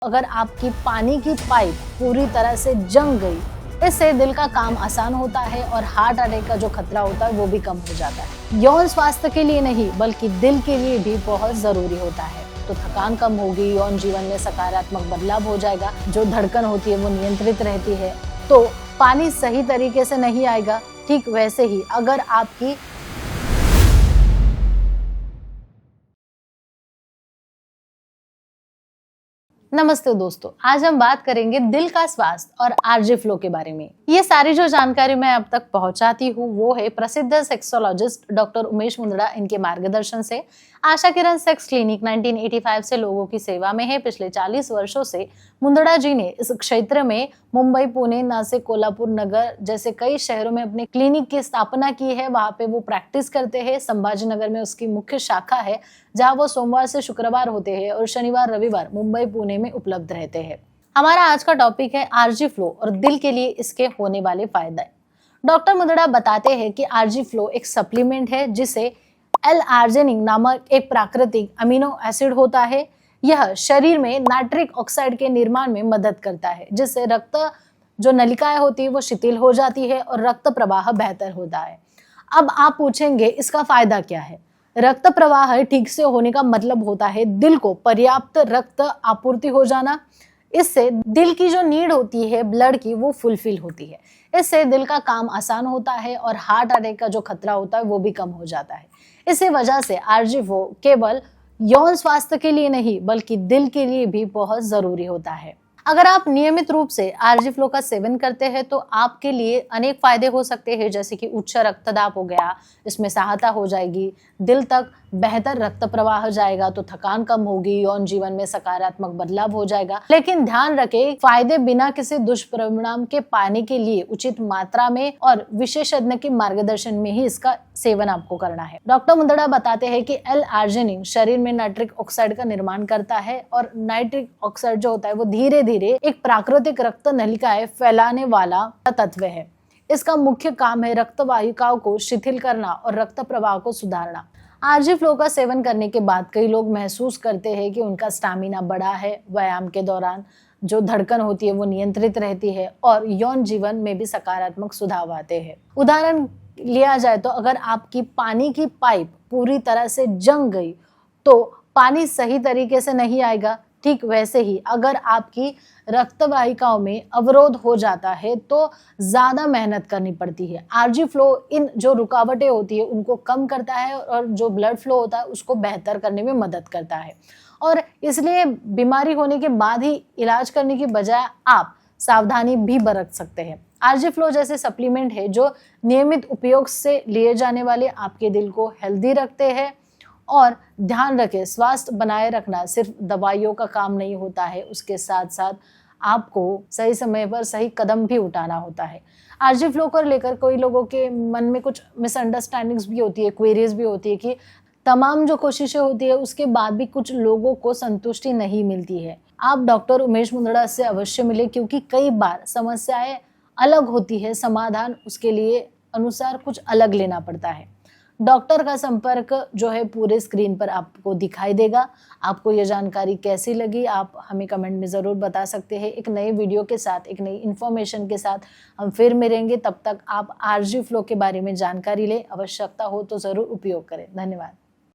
अगर आपकी पानी की पाइप पूरी तरह से जंग गई, इससे दिल का काम आसान होता है और हार्ट अटैक का जो खतरा होता है वो भी कम हो जाता है। यौन स्वास्थ्य के लिए नहीं बल्कि दिल के लिए भी बहुत जरूरी होता है। तो थकान कम होगी, यौन जीवन में सकारात्मक बदलाव हो जाएगा, जो धड़कन होती है वो नियंत्रित रहती है। तो पानी सही तरीके से नहीं आएगा। ठीक वैसे ही अगर आपकी नमस्ते दोस्तों, आज हम बात करेंगे दिल का स्वास्थ्य और आरजे फ्लो के बारे में। ये सारी जो जानकारी मैं अब तक पहुंचाती हूँ वो है प्रसिद्ध सेक्सोलॉजिस्ट डॉक्टर उमेश मुंदड़ा, इनके मार्गदर्शन से। आशा किरण सेक्स क्लिनिक 1985 से लोगों की सेवा में है। पिछले 40 वर्षों से मुंदड़ा जी ने इस क्षेत्र में मुंबई, पुणे, नासिक, कोल्हापुर नगर जैसे कई शहरों में अपने क्लिनिक की स्थापना की है। वहां पे वो प्रैक्टिस करते हैं। संभाजी नगर में उसकी मुख्य शाखा है, जहां वो सोमवार से शुक्रवार होते हैं और शनिवार रविवार मुंबई, पुणे में उपलब्ध रहते हैं। हमारा आज का टॉपिक है आरजी फ्लो और दिल के लिए इसके होने वाले फायदे। डॉक्टर मुंदड़ा बताते हैं कि आरजी फ्लो एक सप्लीमेंट है जिसे एल-आर्जिनिन नामक एक प्राकृतिक अमीनो एसिड होता है। यह शरीर में नाइट्रिक ऑक्साइड के निर्माण में मदद करता है, जिससे रक्त जो नलिकाएं होती है वो शिथिल हो जाती है और रक्त प्रवाह बेहतर होता है। अब आप पूछेंगे इसका फायदा क्या है। रक्त प्रवाह ठीक से होने का मतलब होता है दिल को पर्याप्त रक्त आपूर्ति हो जाना। इससे दिल की जो नीड होती है ब्लड की, वो फुलफिल होती है। इससे दिल का काम आसान होता है और हार्ट अटैक का जो खतरा होता है वो भी कम हो जाता है। इसी वजह से आरजी फ्लो केवल यौन स्वास्थ्य के लिए नहीं बल्कि दिल के लिए भी बहुत जरूरी होता है। अगर आप नियमित रूप से आरजी फ्लो का सेवन करते हैं तो आपके लिए अनेक फायदे हो सकते हैं, जैसे कि उच्च रक्तदाब हो गया, इसमें सहायता हो जाएगी, दिल तक बेहतर रक्त प्रवाह जाएगा तो थकान कम होगी, यौन जीवन में सकारात्मक बदलाव हो जाएगा। लेकिन ध्यान रखें, फायदे बिना किसी दुष्परिणाम के पाने के लिए उचित मात्रा में और विशेषज्ञ के मार्गदर्शन में ही इसका सेवन आपको करना है। डॉक्टर मुंदड़ा बताते हैं कि एल-आर्जिनिन शरीर में नाइट्रिक ऑक्साइड का निर्माण करता है और नाइट्रिक ऑक्साइड जो होता है वो धीरे धीरे एक प्राकृतिक रक्त नलिकाएं फैलाने वाला तत्व है। इसका मुख्य काम है रक्त वाहिकाओं को शिथिल करना और रक्त प्रवाह को सुधारना। आरजी फ्लो का सेवन करने के बाद कई लोग महसूस करते हैं कि उनका स्टैमिना बढ़ा है, व्यायाम के दौरान जो धड़कन होती है वो नियंत्रित रहती है और यौन जीवन में भी सकारात्मक सुधार आते हैं। उदाहरण लिया जाए तो अगर आपकी पानी की पाइप पूरी तरह से जंग गई तो पानी सही तरीके से नहीं आएगा। ठीक वैसे ही अगर आपकी रक्त वाहिकाओं में अवरोध हो जाता है तो ज्यादा मेहनत करनी पड़ती है। आरजी फ्लो इन जो रुकावटें होती है उनको कम करता है और जो ब्लड फ्लो होता है उसको बेहतर करने में मदद करता है। और इसलिए बीमारी होने के बाद ही इलाज करने की बजाय आप सावधानी भी बरत सकते हैं। आरजी फ्लो जैसे सप्लीमेंट है जो नियमित उपयोग से लिए जाने वाले आपके दिल को हेल्दी रखते हैं। और ध्यान रखें, स्वास्थ्य बनाए रखना सिर्फ दवाइयों का काम नहीं होता है, उसके साथ साथ आपको सही समय पर सही कदम भी उठाना होता है। आरजी फ्लो को लेकर कोई लोगों के मन में कुछ मिसअंडरस्टैंडिंग्स भी होती है, क्वेरीज भी होती है कि तमाम जो कोशिशें होती है उसके बाद भी कुछ लोगों को संतुष्टि नहीं मिलती है। आप डॉक्टर उमेश मुंदड़ा से अवश्य मिले, क्योंकि कई बार समस्याएं अलग होती है, समाधान उसके लिए अनुसार कुछ अलग लेना पड़ता है। डॉक्टर का संपर्क जो है पूरे स्क्रीन पर आपको दिखाई देगा। आपको ये जानकारी कैसी लगी आप हमें कमेंट में ज़रूर बता सकते हैं। एक नए वीडियो के साथ, एक नई इन्फॉर्मेशन के साथ हम फिर मिलेंगे। तब तक आप आरजी फ्लो के बारे में जानकारी लें, आवश्यकता हो तो ज़रूर उपयोग करें। धन्यवाद।